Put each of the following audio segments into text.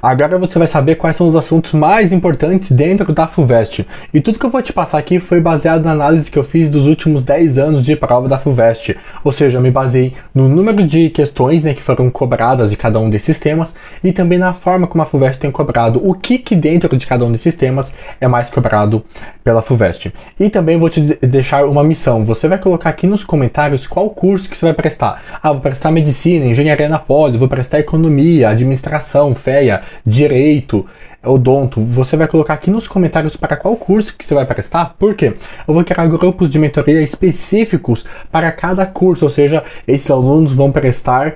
Agora você vai saber quais são os assuntos mais importantes dentro da FUVEST. E tudo que eu vou te passar aqui foi baseado na análise que eu fiz dos últimos 10 anos de prova da FUVEST. Ou seja, eu me baseei no número de questões, que foram cobradas de cada um desses temas e também na forma como a FUVEST tem cobrado. O que dentro de cada um desses temas é mais cobrado pela FUVEST. E também vou te deixar uma missão. Você vai colocar aqui nos comentários qual curso que você vai prestar. Vou prestar Medicina, Engenharia na Poli, vou prestar Economia, Administração, FEA, Direito, Odonto. Você vai colocar aqui nos comentários para qual curso que você vai prestar, porque eu vou criar grupos de mentoria específicos para cada curso, ou seja, esses alunos vão prestar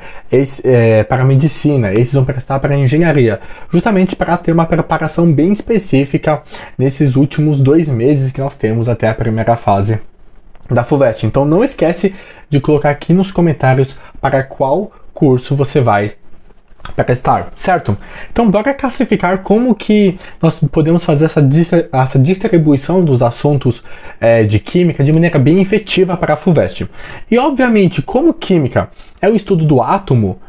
para Medicina, esses vão prestar para Engenharia, justamente para ter uma preparação bem específica nesses últimos 2 meses que nós temos até a primeira fase da FUVEST. Então não esquece de colocar aqui nos comentários para qual curso você vai prestar, certo? Então bora classificar como que nós podemos fazer essa distribuição dos assuntos de Química de maneira bem efetiva para a FUVEST. E obviamente, como Química é o estudo do átomo,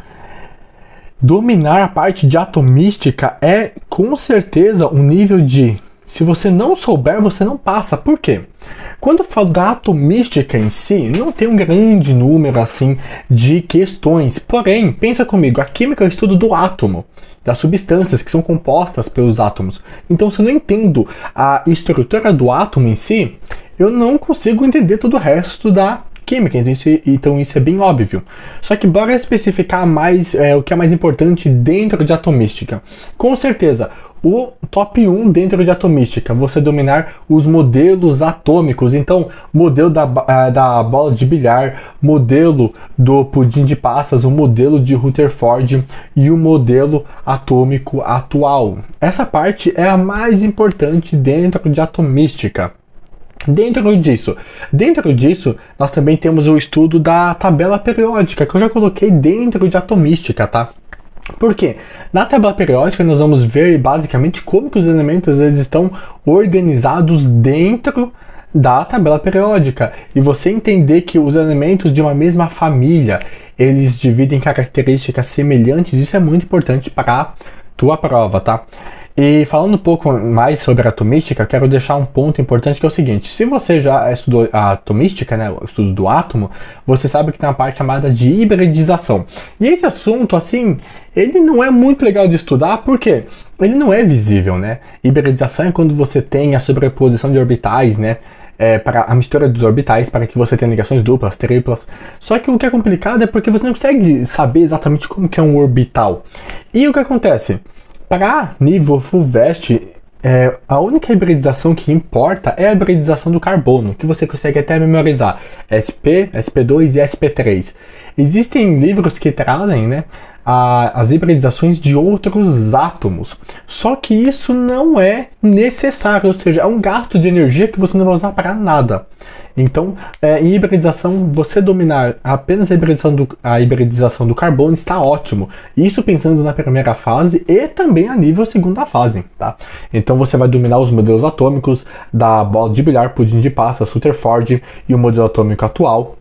dominar a parte de atomística é com certeza um nível de... Se você não souber, você não passa. Por quê? Quando eu falo da atomística em si, não tem um grande número assim de questões. Porém, pensa comigo, a química é o estudo do átomo, das substâncias que são compostas pelos átomos. Então, se eu não entendo a estrutura do átomo em si, eu não consigo entender todo o resto da química, então isso é bem óbvio. Só que bora especificar mais o que é mais importante dentro de atomística. Com certeza, o top 1 dentro de atomística, você dominar os modelos atômicos. Então, modelo da bola de bilhar, modelo do pudim de passas, o modelo de Rutherford e o modelo atômico atual. Essa parte é a mais importante dentro de atomística. Dentro disso, nós também temos o estudo da tabela periódica, que eu já coloquei dentro de atomística, tá? Por quê? Na tabela periódica nós vamos ver basicamente como que os elementos eles estão organizados dentro da tabela periódica. E você entender que os elementos de uma mesma família, eles dividem características semelhantes, isso é muito importante para a tua prova, tá? E falando um pouco mais sobre a atomística, eu quero deixar um ponto importante que é o seguinte: se você já estudou a atomística, o estudo do átomo, você sabe que tem uma parte chamada de hibridização. E esse assunto, assim, ele não é muito legal de estudar, porque ele não é visível, Hibridização é quando você tem a sobreposição de orbitais, para a mistura dos orbitais, para que você tenha ligações duplas, triplas. Só que o que é complicado é porque você não consegue saber exatamente como que é um orbital. E o que acontece? Para nível FUVEST, a única hibridização que importa é a hibridização do carbono, que você consegue até memorizar, sp, sp2 e sp3. Existem livros que trazem as hibridizações de outros átomos, só que isso não é necessário, ou seja, é um gasto de energia que você não vai usar para nada. Então, em hibridização, você dominar apenas a hibridização do carbono está ótimo. Isso pensando na primeira fase e também a nível segunda fase, tá? Então você vai dominar os modelos atômicos da bola de bilhar, pudim de passas, Rutherford e o modelo atômico atual.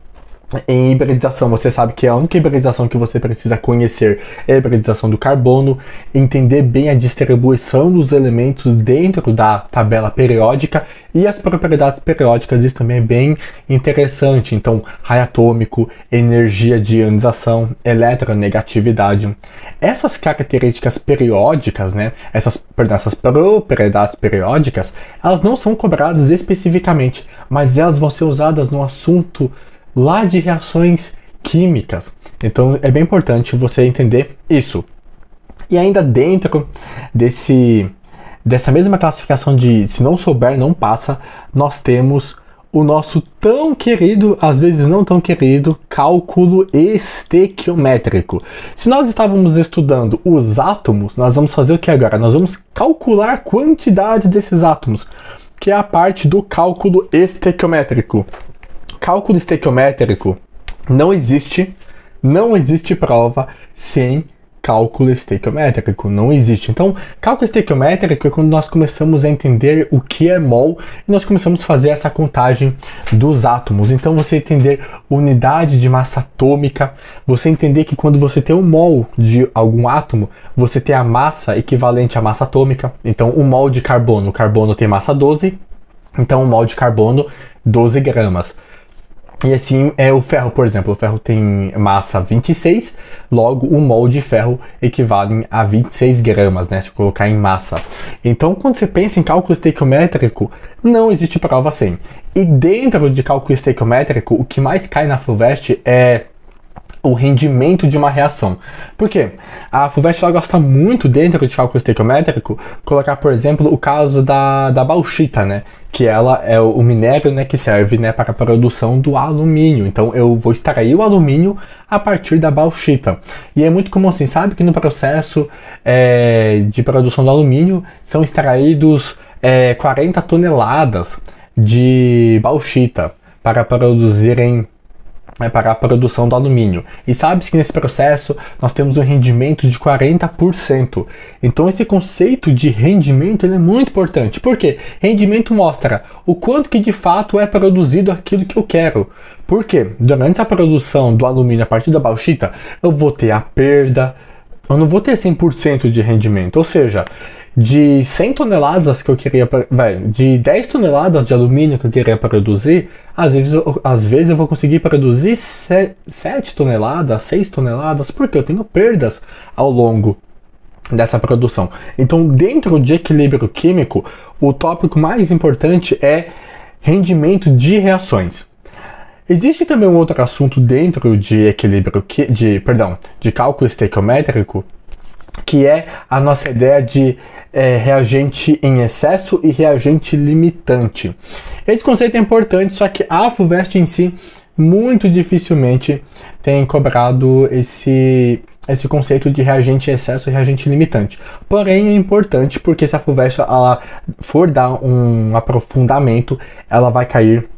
Em hibridização, você sabe que a única hibridização que você precisa conhecer é a hibridização do carbono, entender bem a distribuição dos elementos dentro da tabela periódica e as propriedades periódicas. Isso também é bem interessante. Então, raio atômico, energia de ionização, eletronegatividade. Essas características periódicas, essas propriedades periódicas, elas não são cobradas especificamente, mas elas vão ser usadas no assunto lá de reações químicas. Então é bem importante você entender isso. E ainda dentro dessa mesma classificação de se não souber, não passa, nós temos o nosso tão querido, às vezes não tão querido, cálculo estequiométrico. Se nós estávamos estudando os átomos, nós vamos fazer o que agora? Nós vamos calcular a quantidade desses átomos, que é a parte do cálculo estequiométrico. Cálculo estequiométrico não existe prova sem cálculo estequiométrico, não existe. Então, cálculo estequiométrico é quando nós começamos a entender o que é mol e nós começamos a fazer essa contagem dos átomos. Então, você entender unidade de massa atômica, você entender que quando você tem um mol de algum átomo, você tem a massa equivalente à massa atômica. Então, um mol de carbono, o carbono tem massa 12, então um mol de carbono, 12 gramas. E assim é o ferro, por exemplo. O ferro tem massa 26, logo um mol de ferro equivale a 26 gramas, né? Se colocar em massa. Então, quando você pensa em cálculo estequiométrico, não existe prova assim. E dentro de cálculo estequiométrico, o que mais cai na FUVEST é o rendimento de uma reação. Por quê? A FUVEST ela gosta muito, dentro de cálculo estequiométrico, colocar, por exemplo, o caso da bauxita, né? Que ela é o minério, né, que serve, né, para a produção do alumínio. Então eu vou extrair o alumínio a partir da bauxita. E é muito comum assim, sabe que no processo de produção do alumínio são extraídos 40 toneladas de bauxita para produzirem para a produção do alumínio. E sabe-se que nesse processo nós temos um rendimento de 40%. Então esse conceito de rendimento ele é muito importante. Por quê? Rendimento mostra o quanto que de fato é produzido aquilo que eu quero. Por quê? Durante a produção do alumínio a partir da bauxita, eu vou ter a perda, eu não vou ter 100% de rendimento. Ou seja, de 100 toneladas que eu queria, de 10 toneladas de alumínio que eu queria produzir, às vezes eu vou conseguir produzir 7 toneladas, 6 toneladas, porque eu tenho perdas ao longo dessa produção. Então, dentro de equilíbrio químico, o tópico mais importante é rendimento de reações. Existe também um outro assunto dentro de equilíbrio, de cálculo estequiométrico, que é a nossa ideia de reagente em excesso e reagente limitante. Esse conceito é importante, só que a FUVEST em si muito dificilmente tem cobrado esse conceito de reagente em excesso e reagente limitante. Porém, é importante porque se a FUVEST ela for dar um aprofundamento, ela vai cair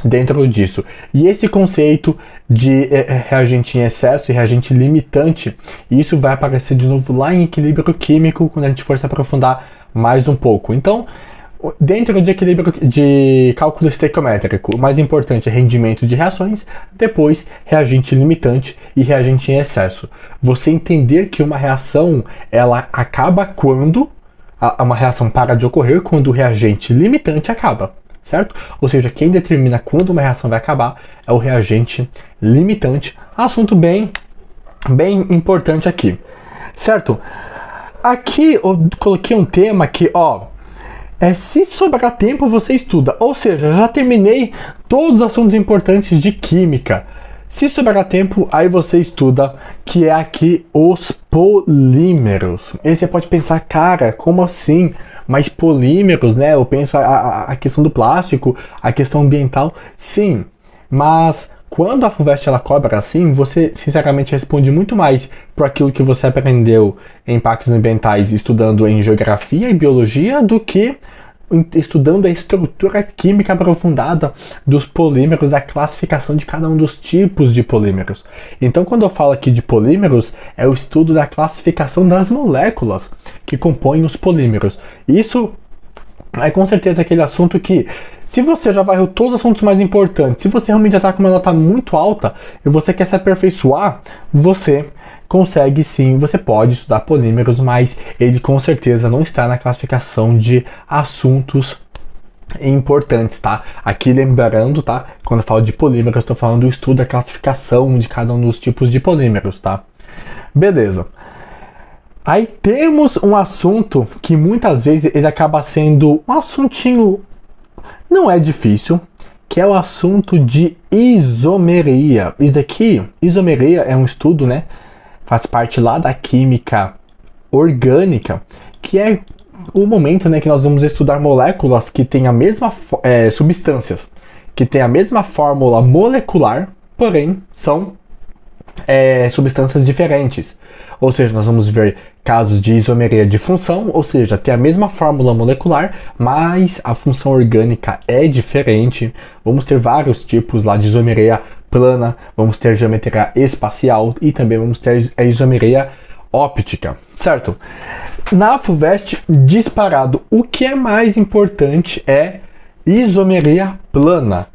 dentro disso. E esse conceito de reagente em excesso e reagente limitante, isso vai aparecer de novo lá em equilíbrio químico, quando a gente for se aprofundar mais um pouco. Então, dentro de equilíbrio de cálculo estequiométrico, o mais importante é rendimento de reações, depois reagente limitante e reagente em excesso. Você entender que uma reação, ela acaba quando uma reação para de ocorrer, quando o reagente limitante acaba. Certo? Ou seja, quem determina quando uma reação vai acabar é o reagente limitante. Assunto bem importante aqui. Certo? Aqui eu coloquei um tema que, se sobrar tempo você estuda. Ou seja, já terminei todos os assuntos importantes de química. Se sobrar tempo, aí você estuda, que é aqui os polímeros. E você pode pensar, cara, como assim? Mas polímeros, né? Eu penso a questão do plástico, a questão ambiental, sim. Mas quando a FUVEST ela cobra assim, você sinceramente responde muito mais por aquilo que você aprendeu em impactos ambientais estudando em geografia e biologia do que estudando a estrutura química aprofundada dos polímeros, a classificação de cada um dos tipos de polímeros. Então, quando eu falo aqui de polímeros, é o estudo da classificação das moléculas que compõem os polímeros. Isso é com certeza aquele assunto que, se você já varreu todos os assuntos mais importantes, se você realmente já está com uma nota muito alta e você quer se aperfeiçoar, você consegue sim, você pode estudar polímeros, mas ele com certeza não está na classificação de assuntos importantes, tá? Aqui lembrando, tá? Quando eu falo de polímeros, eu estou falando do estudo da classificação de cada um dos tipos de polímeros, tá? Beleza. Aí temos um assunto que muitas vezes ele acaba sendo um assuntinho, não é difícil, que é o assunto de isomeria. Isso aqui, isomeria é um estudo, né? Faz parte lá da química orgânica, que é o momento, né, que nós vamos estudar moléculas que têm a mesma substâncias, que têm a mesma fórmula molecular, porém são substâncias diferentes. Ou seja, nós vamos ver casos de isomeria de função, ou seja, tem a mesma fórmula molecular, mas a função orgânica é diferente. Vamos ter vários tipos lá de isomeria plana, vamos ter geometria espacial e também vamos ter a isomeria óptica, certo? Na FUVEST, disparado, o que é mais importante é isomeria plana.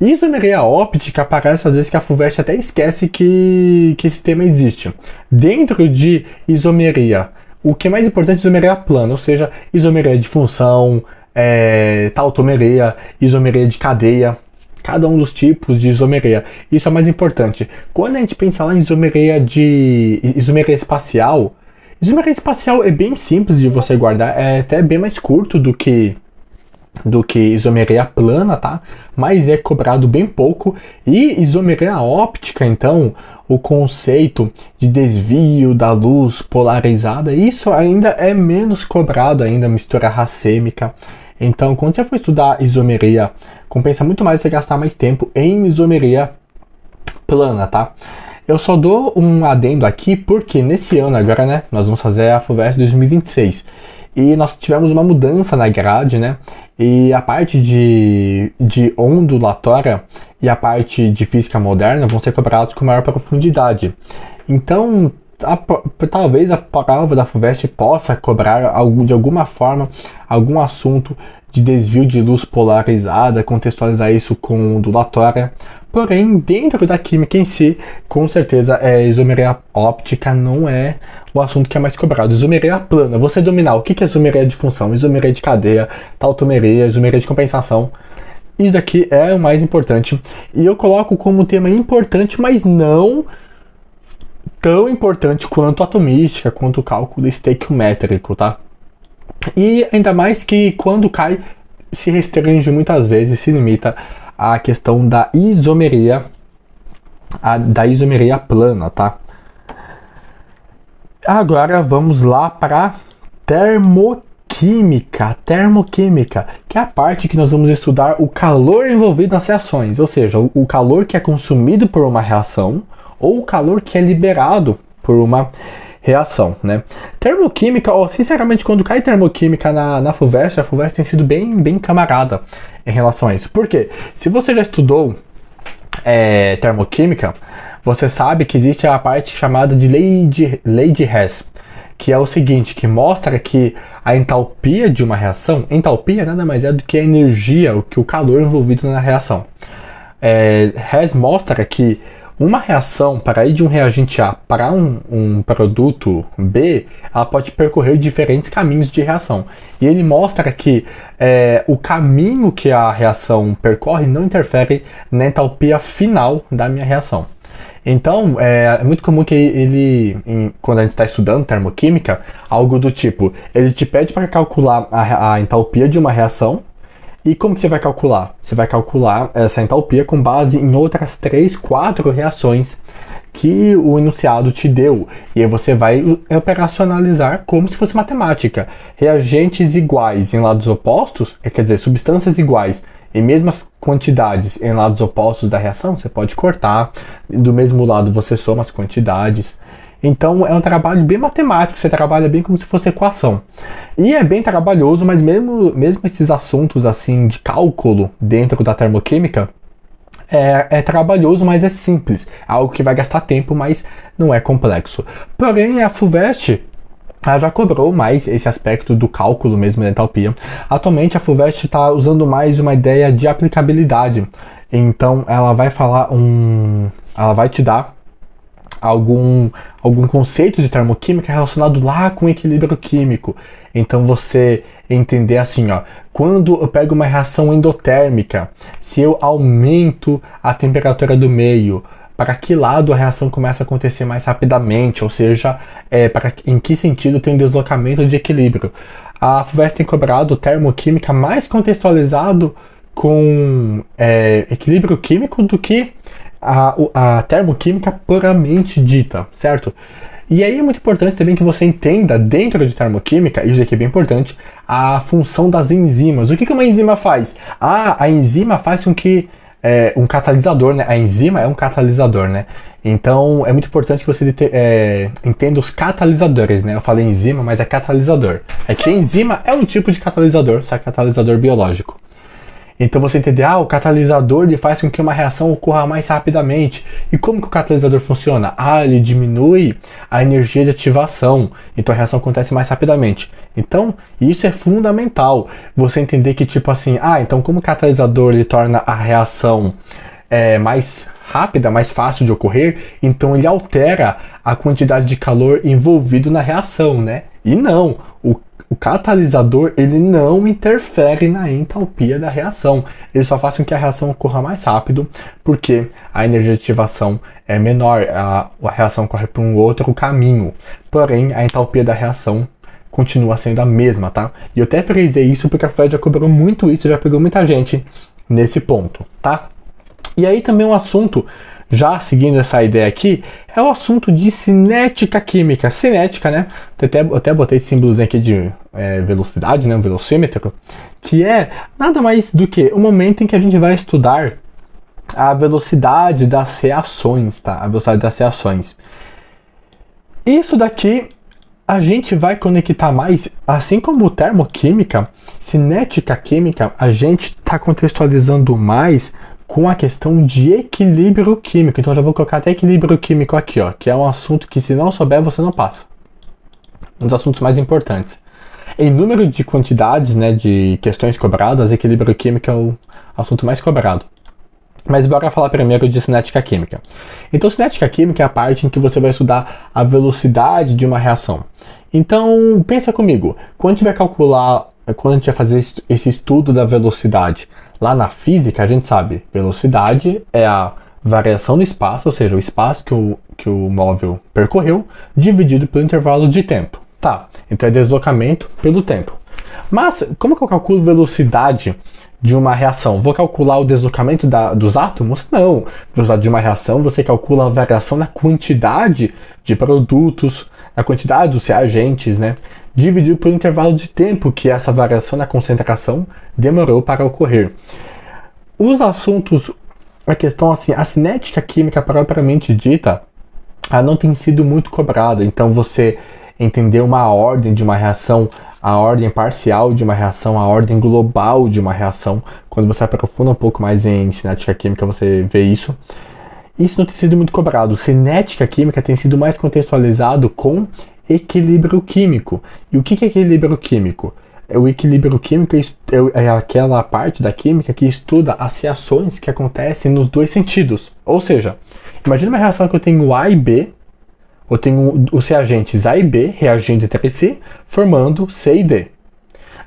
Isomeria óptica parece às vezes que a FUVEST até esquece que esse tema existe. Dentro de isomeria, o que é mais importante é isomeria plana, ou seja, isomeria de função, tautomeria, isomeria de cadeia, cada um dos tipos de isomeria. Isso é o mais importante. Quando a gente pensa lá em isomeria espacial é bem simples de você guardar, é até bem mais curto do que isomeria plana, tá? Mas é cobrado bem pouco. E isomeria óptica, então, o conceito de desvio da luz polarizada, isso ainda é menos cobrado ainda, mistura racêmica. Então, quando você for estudar isomeria, compensa muito mais você gastar mais tempo em isomeria plana, tá? Eu só dou um adendo aqui porque nesse ano agora, né, nós vamos fazer a FUVEST 2026. E nós tivemos uma mudança na grade, né? E a parte de ondulatória e a parte de física moderna vão ser cobrados com maior profundidade. Então, talvez a prova da FUVEST possa cobrar de alguma forma algum assunto de desvio de luz polarizada, contextualizar isso com ondulatória. Porém, dentro da química em si, com certeza, isomeria óptica não é o assunto que é mais cobrado. Isomeria plana, você dominar o que é isomeria de função, isomeria de cadeia, tautomeria, isomeria de compensação. Isso aqui é o mais importante. E eu coloco como tema importante, mas não tão importante quanto a atomística, quanto o cálculo estequiométrico, tá? E ainda mais que quando cai, se restringe muitas vezes, se limita à questão da isomeria plana, tá? Agora vamos lá para termoquímica, que é a parte que nós vamos estudar o calor envolvido nas reações, ou seja, o calor que é consumido por uma reação ou o calor que é liberado por uma reação, né? Termoquímica, sinceramente, quando cai termoquímica na FUVEST, a FUVEST tem sido bem camarada em relação a isso. Por quê? Se você já estudou termoquímica, você sabe que existe a parte chamada de lei de Hess, que é o seguinte, que mostra que a entalpia de uma reação, entalpia nada mais é do que a energia, o calor envolvido na reação. Hess mostra que uma reação, para ir de um reagente A para um produto B, ela pode percorrer diferentes caminhos de reação. E ele mostra que o caminho que a reação percorre não interfere na entalpia final da minha reação. Então, é muito comum que quando a gente está estudando termoquímica, algo do tipo, ele te pede para calcular a entalpia de uma reação. E como que você vai calcular? Você vai calcular essa entalpia com base em outras 3, 4 reações que o enunciado te deu. E aí você vai operacionalizar como se fosse matemática. Reagentes iguais em lados opostos, quer dizer, substâncias iguais em mesmas quantidades em lados opostos da reação, você pode cortar. Do mesmo lado você soma as quantidades. Então é um trabalho bem matemático, você trabalha bem como se fosse equação. E é bem trabalhoso, mas mesmo esses assuntos assim de cálculo dentro da termoquímica, é trabalhoso, mas é simples. É algo que vai gastar tempo, mas não é complexo. Porém, a FUVEST ela já cobrou mais esse aspecto do cálculo mesmo da entalpia. Atualmente a FUVEST está usando mais uma ideia de aplicabilidade. Então ela vai te dar algum conceito de termoquímica relacionado lá com equilíbrio químico. Então você entender assim, quando eu pego uma reação endotérmica, se eu aumento a temperatura do meio, para que lado a reação começa a acontecer mais rapidamente, ou seja, em que sentido tem deslocamento de equilíbrio. A FUVEST tem cobrado termoquímica mais contextualizado com equilíbrio químico do que a termoquímica puramente dita, certo? E aí é muito importante também que você entenda, dentro de termoquímica, e isso aqui é bem importante, a função das enzimas. O que uma enzima faz? A enzima faz com que um catalisador, né? A enzima é um catalisador, né? Então é muito importante que você entenda os catalisadores, né? Eu falei enzima, mas é catalisador. É que a enzima é um tipo de catalisador, só que catalisador biológico. Então você entender, o catalisador ele faz com que uma reação ocorra mais rapidamente. E como que o catalisador funciona? Ele diminui a energia de ativação, então a reação acontece mais rapidamente. Então, isso é fundamental. Você entender que tipo assim, então como o catalisador ele torna a reação mais rápida, mais fácil de ocorrer, então ele altera a quantidade de calor envolvido na reação, né? E não, o catalisador ele não interfere na entalpia da reação, ele só faz com que a reação ocorra mais rápido, porque a energia de ativação é menor, a reação corre por um outro caminho, porém a entalpia da reação continua sendo a mesma, tá? E eu até frisei isso porque a FUVEST já cobrou muito isso, já pegou muita gente nesse ponto, tá? E aí também um assunto, já seguindo essa ideia aqui, é o assunto de cinética química. Cinética, né? Eu até botei esse símbolozinho aqui de velocidade, né? Um velocímetro, que é nada mais do que o momento em que a gente vai estudar a velocidade das reações, tá? A velocidade das reações. Isso daqui a gente vai conectar mais, assim como termoquímica, cinética química, a gente está contextualizando mais com a questão de equilíbrio químico. Então eu já vou colocar até equilíbrio químico aqui, que é um assunto que se não souber você não passa. Um dos assuntos mais importantes. Em número de quantidades, né, de questões cobradas, equilíbrio químico é o assunto mais cobrado. Mas bora falar primeiro de cinética química. Então cinética química é a parte em que você vai estudar a velocidade de uma reação. Então pensa comigo, quando a gente vai fazer esse estudo da velocidade, lá na física, a gente sabe, velocidade é a variação do espaço, ou seja, o espaço que o móvel percorreu, dividido pelo intervalo de tempo. Tá, então é deslocamento pelo tempo. Mas, como que eu calculo velocidade de uma reação? Vou calcular o deslocamento dos átomos? Não. Velocidade de uma reação, você calcula a variação na quantidade de produtos, na quantidade dos reagentes, né? Dividido pelo intervalo de tempo que essa variação na concentração demorou para ocorrer. Os assuntos, a questão assim, a cinética química propriamente dita, ela não tem sido muito cobrada. Então você entender uma ordem de uma reação, a ordem parcial de uma reação, a ordem global de uma reação, quando você aprofunda um pouco mais em cinética química, você vê isso. Isso não tem sido muito cobrado. Cinética química tem sido mais contextualizado com equilíbrio químico. E o que é equilíbrio químico? O equilíbrio químico é aquela parte da química que estuda as reações que acontecem nos dois sentidos. Ou seja, imagina uma reação que eu tenho A e B, eu tenho os reagentes A e B reagindo entre si, formando C e D.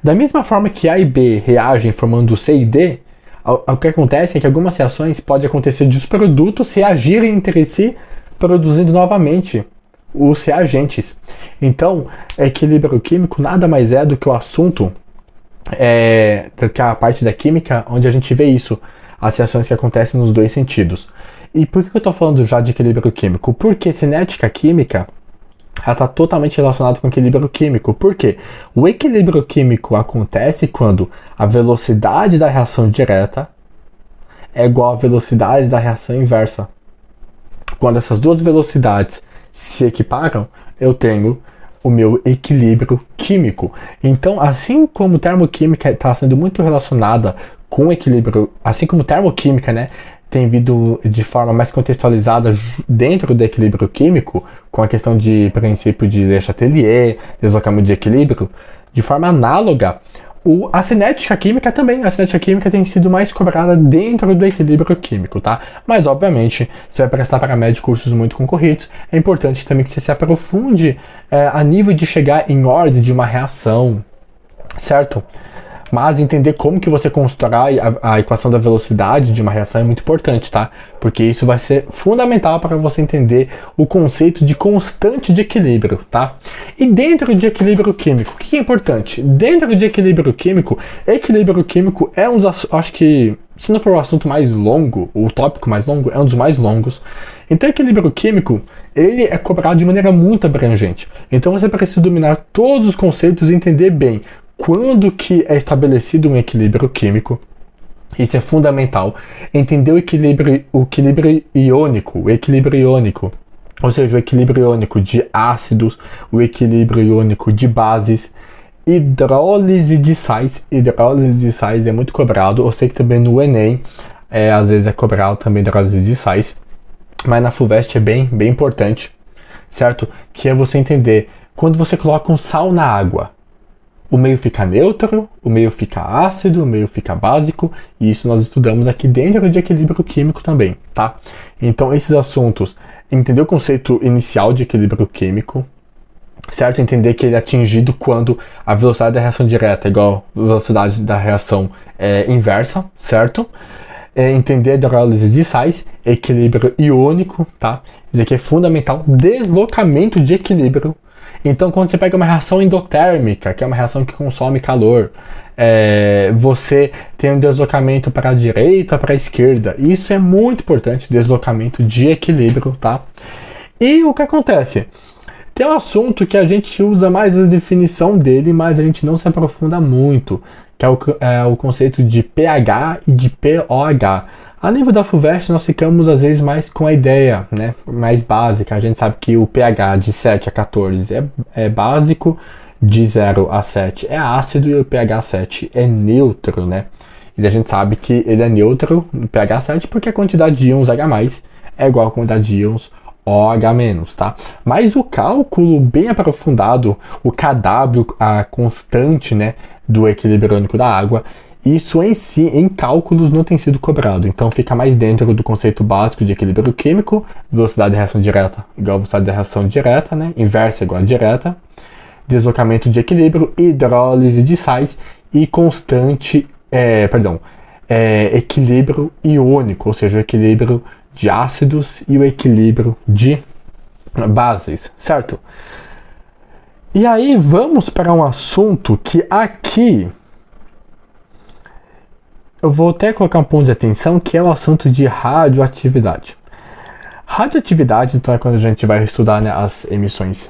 Da mesma forma que A e B reagem formando C e D, o que acontece é que algumas reações podem acontecer de os produtos reagirem entre si, produzindo novamente os reagentes. Então, equilíbrio químico nada mais é do que o assunto, do que a parte da química onde a gente vê isso, as reações que acontecem nos dois sentidos. E por que eu estou falando já de equilíbrio químico? Porque cinética química ela está totalmente relacionada com equilíbrio químico. Por quê? O equilíbrio químico acontece quando a velocidade da reação direta é igual à velocidade da reação inversa. Quando essas duas velocidades se equiparam, eu tenho o meu equilíbrio químico. Então, assim como termoquímica está sendo muito relacionada com equilíbrio, assim como termoquímica, né, tem vindo de forma mais contextualizada dentro do equilíbrio químico, com a questão de princípio de Le Chatelier, deslocamento de equilíbrio, de forma análoga, a cinética química também. A cinética química tem sido mais cobrada dentro do equilíbrio químico, tá? Mas, obviamente, você vai prestar para médio cursos muito concorridos, é importante também que você se aprofunde a nível de chegar em ordem de uma reação, certo? Mas entender como que você constrói a equação da velocidade de uma reação é muito importante, tá? Porque isso vai ser fundamental para você entender o conceito de constante de equilíbrio, tá? E dentro de equilíbrio químico, o que é importante? Dentro de equilíbrio químico é um dos, acho que, se não for o assunto mais longo, o tópico mais longo, é um dos mais longos. Então, equilíbrio químico, ele é cobrado de maneira muito abrangente. Então, você precisa dominar todos os conceitos e entender bem quando que é estabelecido um equilíbrio químico. Isso é fundamental. Entender o equilíbrio iônico, ou seja, o equilíbrio iônico de ácidos, o equilíbrio iônico de bases. hidrólise de sais. Hidrólise de sais é muito cobrado. Eu sei que também no Enem, às vezes é cobrado também hidrólise de sais. Mas na FUVEST é bem importante, certo? Que é você entender, quando você coloca um sal na água, o meio fica neutro, o meio fica ácido, o meio fica básico, e isso nós estudamos aqui dentro de equilíbrio químico também, tá? Então esses assuntos, entender o conceito inicial de equilíbrio químico, certo? Entender que ele é atingido quando a velocidade da reação direta é igual à velocidade da reação inversa, certo? Entender a hidrólise de sais, equilíbrio iônico, tá? Isso aqui é fundamental, deslocamento de equilíbrio. Então, quando você pega uma reação endotérmica, que é uma reação que consome calor, você tem um deslocamento para a direita, para a esquerda. Isso é muito importante, deslocamento de equilíbrio, tá? E o que acontece? Tem um assunto que a gente usa mais a definição dele, mas a gente não se aprofunda muito, que é o conceito de pH e de pOH. A nível da FUVEST, nós ficamos às vezes mais com a ideia, né, mais básica. A gente sabe que o pH de 7 a 14 é básico, de 0 a 7 é ácido e o pH 7 é neutro, né? E a gente sabe que ele é neutro no pH 7 porque a quantidade de íons H+, é igual à quantidade de íons OH-, tá? Mas o cálculo bem aprofundado, o Kw, a constante, né, do equilíbrio iônico da água, isso em si, em cálculos, não tem sido cobrado. Então fica mais dentro do conceito básico de equilíbrio químico, velocidade de reação direta igual a velocidade de reação direta, né? Inversa igual a direta, deslocamento de equilíbrio, hidrólise de sais e equilíbrio iônico, ou seja, o equilíbrio de ácidos e o equilíbrio de bases, certo? E aí vamos para um assunto que aqui eu vou até colocar um ponto de atenção, que é o assunto de radioatividade. Radioatividade, então, é quando a gente vai estudar, né, as emissões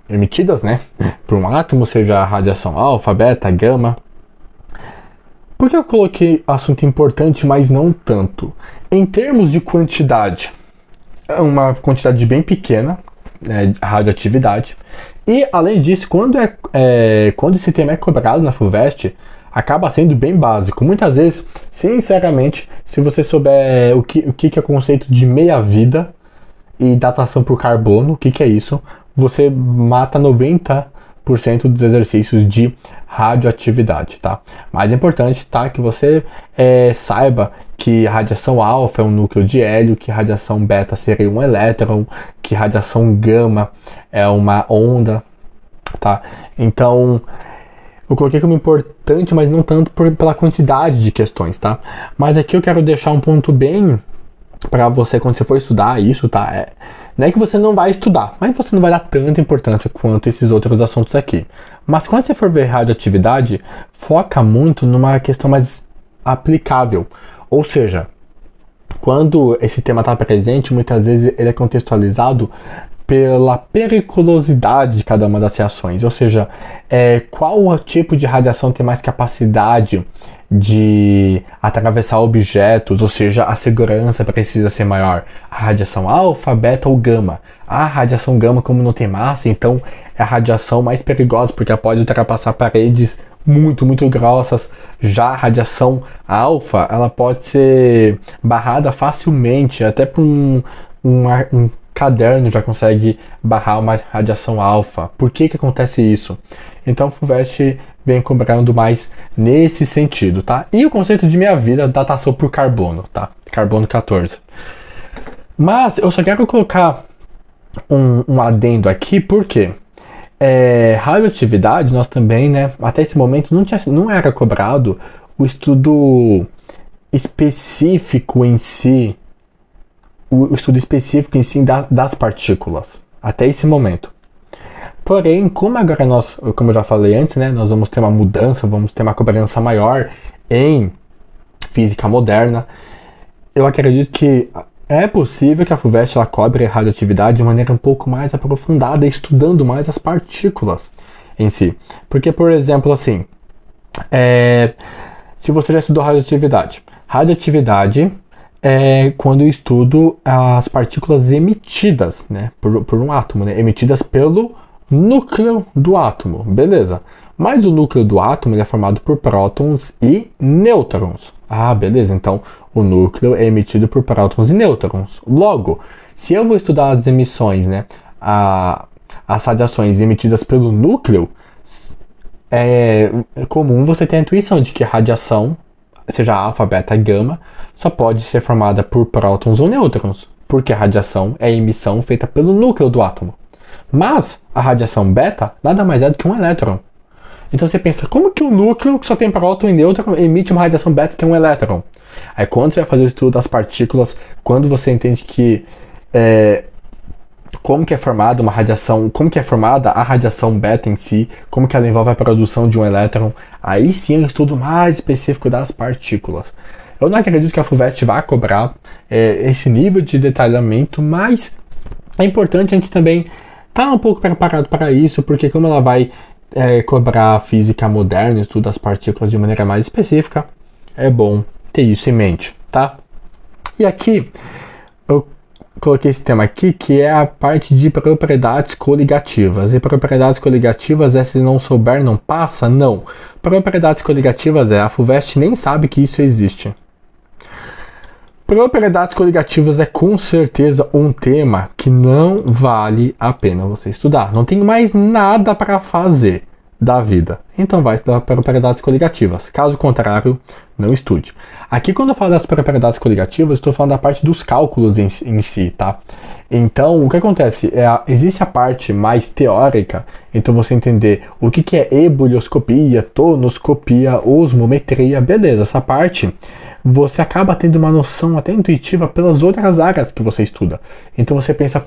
emitidas, né, por um átomo, seja a radiação alfa, beta, gama. Por que eu coloquei assunto importante, mas não tanto? Em termos de quantidade, é uma quantidade bem pequena, radioatividade. E, além disso, quando esse tema é cobrado na FUVEST, acaba sendo bem básico. Muitas vezes, sinceramente, se você souber o que é o conceito de meia-vida e datação por carbono, o que é isso, você mata 90% dos exercícios de radioatividade, tá? Mais importante, tá, que você saiba que radiação alfa é um núcleo de hélio, que radiação beta seria um elétron, que radiação gama é uma onda, tá? Então, eu coloquei como importante, mas não tanto pela quantidade de questões, tá? Mas aqui eu quero deixar um ponto bem para você, quando você for estudar isso, tá? Não é que você não vai estudar, mas você não vai dar tanta importância quanto esses outros assuntos aqui. Mas quando você for ver radioatividade, foca muito numa questão mais aplicável. Ou seja, quando esse tema está presente, muitas vezes ele é contextualizado pela periculosidade de cada uma das reações, ou seja, qual o tipo de radiação tem mais capacidade de atravessar objetos, ou seja, a segurança precisa ser maior. A radiação alfa, beta ou gama. A radiação gama, como não tem massa, então é a radiação mais perigosa, porque ela pode ultrapassar paredes muito grossas. Já a radiação alfa, ela pode ser barrada facilmente, até por um caderno já consegue barrar uma radiação alfa. Por que acontece isso? Então o FUVEST vem cobrando mais nesse sentido, tá? E o conceito de meia-vida, datação por carbono, tá? Carbono 14. Mas eu só quero colocar um adendo aqui, porque radioatividade, nós também, né, até esse momento não era cobrado o estudo específico em si, das partículas, até esse momento. Porém, como agora como eu já falei antes, né, nós vamos ter uma mudança, vamos ter uma cobrança maior em física moderna, eu acredito que é possível que a FUVEST ela cobre a radioatividade de maneira um pouco mais aprofundada, estudando mais as partículas em si. Porque, por exemplo, assim, se você já estudou radioatividade é quando eu estudo as partículas emitidas, né, por um átomo, né, emitidas pelo núcleo do átomo, beleza. Mas o núcleo do átomo ele é formado por prótons e nêutrons. Ah, beleza, então o núcleo é emitido por prótons e nêutrons. Logo, se eu vou estudar as emissões, né, as radiações emitidas pelo núcleo, é comum você ter a intuição de que a radiação, seja alfa, beta, gama, só pode ser formada por prótons ou nêutrons, porque a radiação é a emissão feita pelo núcleo do átomo. Mas a radiação beta nada mais é do que um elétron. Então você pensa, como que o núcleo, que só tem próton e nêutron, emite uma radiação beta que é um elétron? Aí quando você vai fazer o estudo das partículas, quando você entende que como que é formada uma radiação, como que é formada a radiação beta em si, como que ela envolve a produção de um elétron, aí sim é um estudo mais específico das partículas. Eu não acredito que a FUVEST vá cobrar esse nível de detalhamento, mas é importante a gente também estar um pouco preparado para isso, porque como ela vai cobrar física moderna, estudo das partículas de maneira mais específica, é bom ter isso em mente, tá? E aqui, eu coloquei esse tema aqui, que é a parte de propriedades coligativas. E propriedades coligativas se não souber, não passa? Não. Propriedades coligativas a FUVEST nem sabe que isso existe. Propriedades coligativas é com certeza um tema que não vale a pena você estudar. Não tem mais nada para fazer da vida. Então vai estudar propriedades coligativas. Caso contrário, não estude. Aqui quando eu falo das propriedades coligativas, estou falando da parte dos cálculos em si, tá? Então, o que acontece? Existe a parte mais teórica, então você entender o que é ebullioscopia, tonoscopia, osmometria, beleza, essa parte você acaba tendo uma noção até intuitiva pelas outras áreas que você estuda. Então você pensa,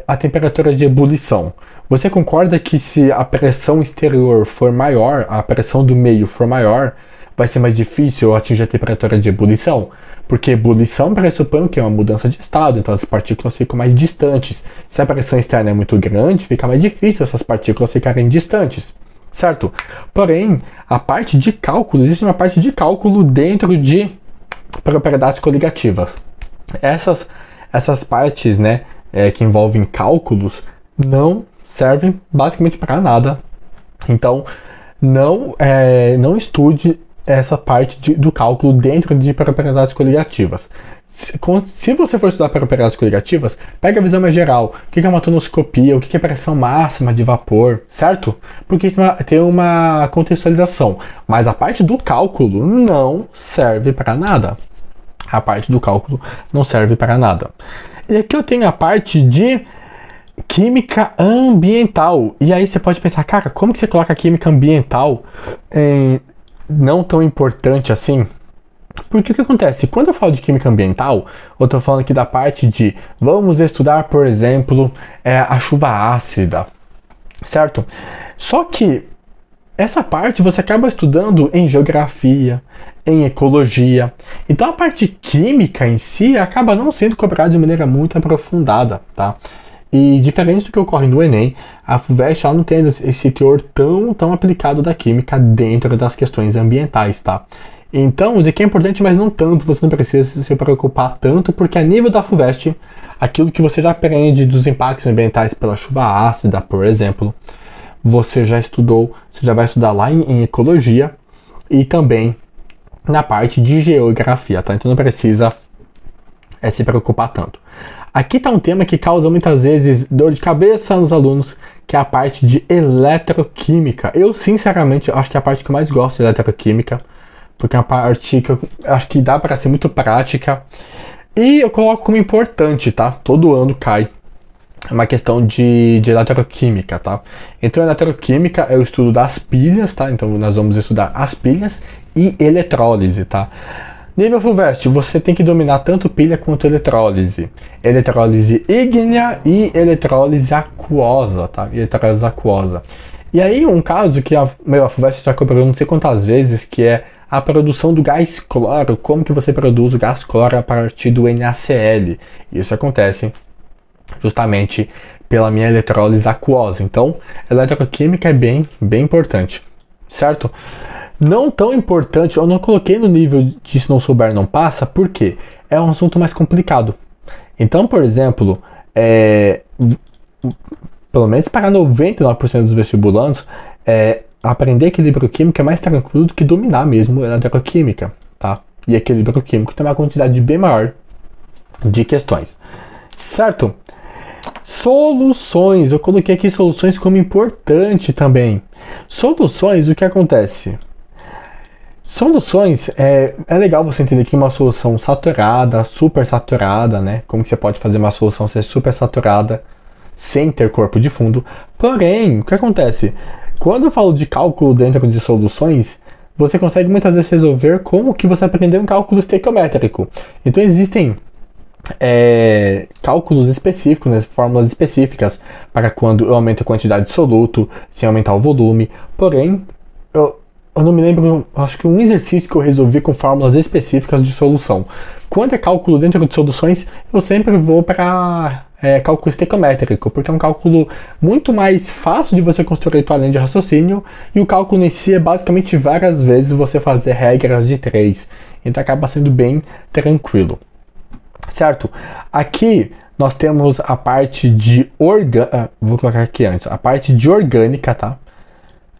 a temperatura de ebulição. Você concorda que se a pressão exterior for maior, a pressão do meio for maior, vai ser mais difícil atingir a temperatura de ebulição? Porque ebulição pressupõe que é uma mudança de estado, então as partículas ficam mais distantes. Se a pressão externa é muito grande, fica mais difícil essas partículas ficarem distantes, certo? Porém, a parte de cálculo, existe uma parte de cálculo dentro de propriedades coligativas. Essas partes, né, que envolvem cálculos, não servem basicamente para nada. Então, não estude essa parte do cálculo dentro de propriedades coligativas. Se você for estudar propriedades coligativas, pega a visão mais geral. O que é uma tonoscopia, o que é pressão máxima de vapor, certo? Porque isso tem uma contextualização. Mas a parte do cálculo não serve para nada. A parte do cálculo não serve para nada. E aqui eu tenho a parte de química ambiental. E aí você pode pensar, cara, como que você coloca a química ambiental não tão importante assim? Porque o que acontece? Quando eu falo de química ambiental, eu estou falando aqui da parte de vamos estudar, por exemplo, a chuva ácida, certo? Só que essa parte você acaba estudando em geografia, em ecologia. Então a parte química em si acaba não sendo cobrada de maneira muito aprofundada, tá? E diferente do que ocorre no Enem, a FUVEST não tem esse teor tão aplicado da química dentro das questões ambientais, tá? Então, isso aqui é importante, mas não tanto, você não precisa se preocupar tanto, porque a nível da FUVEST, aquilo que você já aprende dos impactos ambientais pela chuva ácida, por exemplo, você já vai estudar lá em ecologia e também na parte de geografia, tá? Então não precisa se preocupar tanto. Aqui está um tema que causa muitas vezes dor de cabeça nos alunos, que é a parte de eletroquímica. Eu, sinceramente, acho que é a parte que eu mais gosto de eletroquímica, porque é uma parte que eu acho que dá para ser muito prática. E eu coloco como importante, tá? Todo ano cai uma questão de eletroquímica, tá? Então, eletroquímica é o estudo das pilhas, tá? Então, nós vamos estudar as pilhas e eletrólise, tá? Nível FUVEST, você tem que dominar tanto pilha quanto eletrólise. Eletrólise ígnea e eletrólise aquosa, tá? Eletrólise aquosa. E aí, um caso que a FUVEST já cobrou não sei quantas vezes, que é a produção do gás cloro. Como que você produz o gás cloro a partir do NaCl? Isso acontece justamente pela minha eletrólise aquosa. Então, eletroquímica é bem importante, certo? Não tão importante, eu não coloquei no nível de se não souber não passa, porque é um assunto mais complicado. Então, por exemplo, pelo menos para 99% dos vestibulandos, aprender equilíbrio químico é mais tranquilo do que dominar mesmo a eletroquímica, tá? E equilíbrio químico tem uma quantidade bem maior de questões, certo? Soluções, eu coloquei aqui soluções como importante também. Soluções, o que acontece? Soluções, é legal você entender que uma solução saturada, super saturada, né? Como que você pode fazer uma solução ser super saturada sem ter corpo de fundo. Porém, o que acontece? Quando eu falo de cálculo dentro de soluções, você consegue muitas vezes resolver como que você aprendeu um cálculo estequiométrico. Então existem cálculos específicos, né, fórmulas específicas para quando eu aumento a quantidade de soluto, sem aumentar o volume. Porém, eu não me lembro, acho que um exercício que eu resolvi com fórmulas específicas de solução. Quando é cálculo dentro de soluções, eu sempre vou para cálculo estequiométrico, porque é um cálculo muito mais fácil de você construir tua linha de raciocínio, e o cálculo em si é basicamente várias vezes você fazer regras de 3. Então acaba sendo bem tranquilo. Certo? Aqui nós temos a parte de vou colocar aqui antes, a parte de orgânica, tá?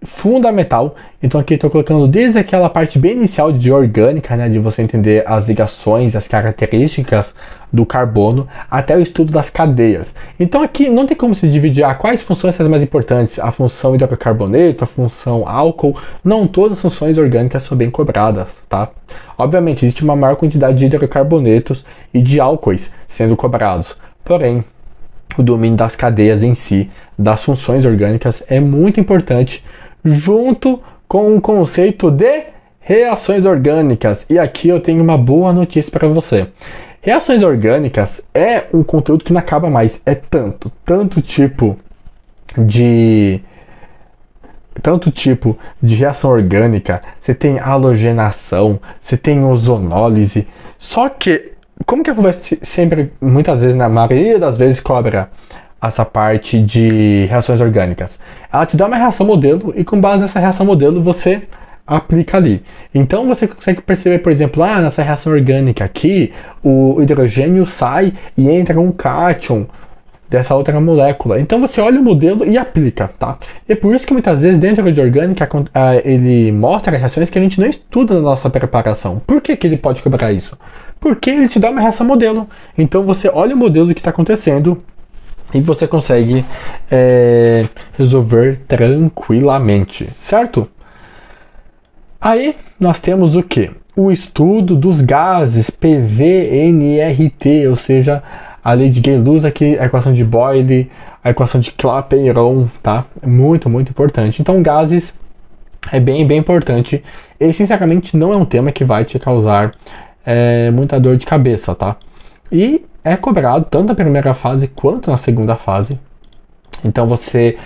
Fundamental. Então aqui estou colocando desde aquela parte bem inicial de orgânica, né, de você entender as ligações, as características do carbono, até o estudo das cadeias. Então aqui não tem como se dividir quais funções são as mais importantes, a função hidrocarboneto, a função álcool. Não todas as funções orgânicas são bem cobradas, tá? Obviamente existe uma maior quantidade de hidrocarbonetos e de álcoois sendo cobrados, porém o domínio das cadeias em si, das funções orgânicas, é muito importante, junto com o conceito de reações orgânicas. E aqui eu tenho uma boa notícia para você. Reações orgânicas é um conteúdo que não acaba mais. É tanto tipo de reação orgânica. Você tem halogenação, você tem ozonólise. Só que, como que a FUVEST sempre, muitas vezes, na maioria das vezes, cobra essa parte de reações orgânicas? Ela te dá uma reação modelo e, com base nessa reação modelo, você aplica ali. Então você consegue perceber, por exemplo, nessa reação orgânica aqui, o hidrogênio sai e entra um cátion dessa outra molécula. Então você olha o modelo e aplica, tá? E é por isso que muitas vezes dentro de orgânica ele mostra reações que a gente não estuda na nossa preparação. Por que ele pode cobrar isso? Porque ele te dá uma reação modelo. Então você olha o modelo do que está acontecendo e você consegue resolver tranquilamente, certo? Aí nós temos o que? O estudo dos gases, PV-NRT, ou seja, a lei de Gay-Luz aqui, a equação de Boyle, a equação de Clapeyron, tá? Muito, muito importante. Então, gases é bem importante. E, sinceramente, não é um tema que vai te causar muita dor de cabeça, tá? E é cobrado tanto na primeira fase quanto na segunda fase. Então, você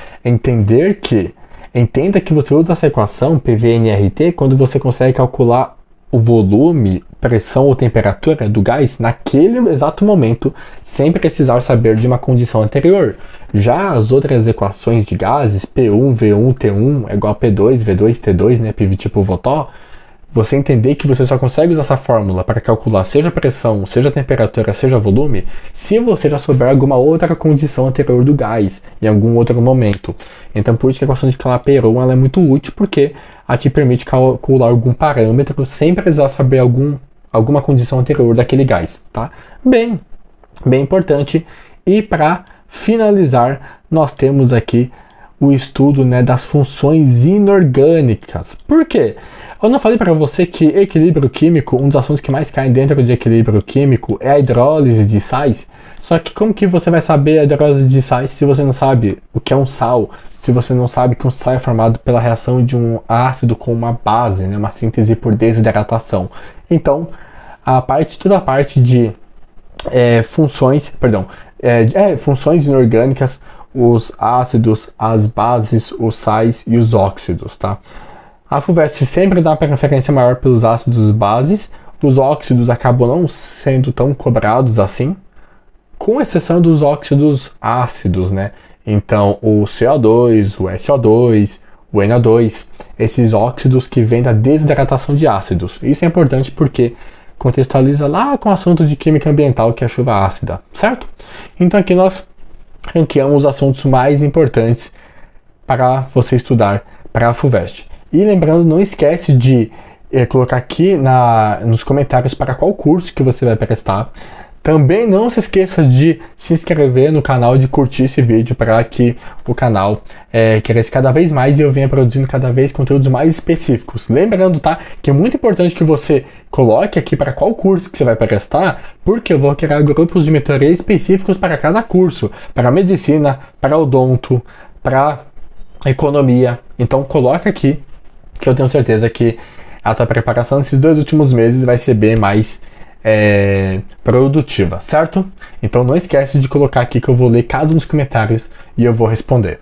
entenda que você usa essa equação PV-NRT quando você consegue calcular o volume, pressão ou temperatura do gás naquele exato momento, sem precisar saber de uma condição anterior. Já as outras equações de gases, P1, V1, T1 é igual a P2, V2, T2, né, PV tipo Votó, você entender que você só consegue usar essa fórmula para calcular seja pressão, seja temperatura, seja volume, se você já souber alguma outra condição anterior do gás, em algum outro momento. Então, por isso que a equação de Clapeyron ela é muito útil, porque ela te permite calcular algum parâmetro sem precisar saber alguma condição anterior daquele gás, tá? Bem importante. E para finalizar, nós temos aqui o estudo, né, das funções inorgânicas. Por quê? Eu não falei para você que equilíbrio químico, um dos assuntos que mais caem dentro de equilíbrio químico é a hidrólise de sais? Só que como que você vai saber a hidrólise de sais se você não sabe o que é um sal? Se você não sabe que um sal é formado pela reação de um ácido com uma base, né, uma síntese por desidratação. Então, toda a parte de funções inorgânicas, os ácidos, as bases, os sais e os óxidos, tá? A FUVEST sempre dá preferência maior pelos ácidos e bases. Os óxidos acabam não sendo tão cobrados assim, com exceção dos óxidos ácidos, né? Então, o CO2, o SO2, o NO2, esses óxidos que vêm da desidratação de ácidos. Isso é importante porque contextualiza lá com o assunto de química ambiental, que é a chuva ácida, certo? Então aqui nós ranqueamos os assuntos mais importantes para você estudar para a FUVEST. E lembrando, não esquece de colocar aqui nos comentários para qual curso que você vai prestar. Também não se esqueça de se inscrever no canal, de curtir esse vídeo para que o canal cresça cada vez mais e eu venha produzindo cada vez conteúdos mais específicos. Lembrando, tá, que é muito importante que você coloque aqui para qual curso que você vai prestar, porque eu vou criar grupos de mentoria específicos para cada curso, para medicina, para odonto, para economia. Então coloca aqui, que eu tenho certeza que a tua preparação nesses 2 últimos meses vai ser bem mais produtiva, certo? Então não esquece de colocar aqui que eu vou ler cada um dos comentários e eu vou responder.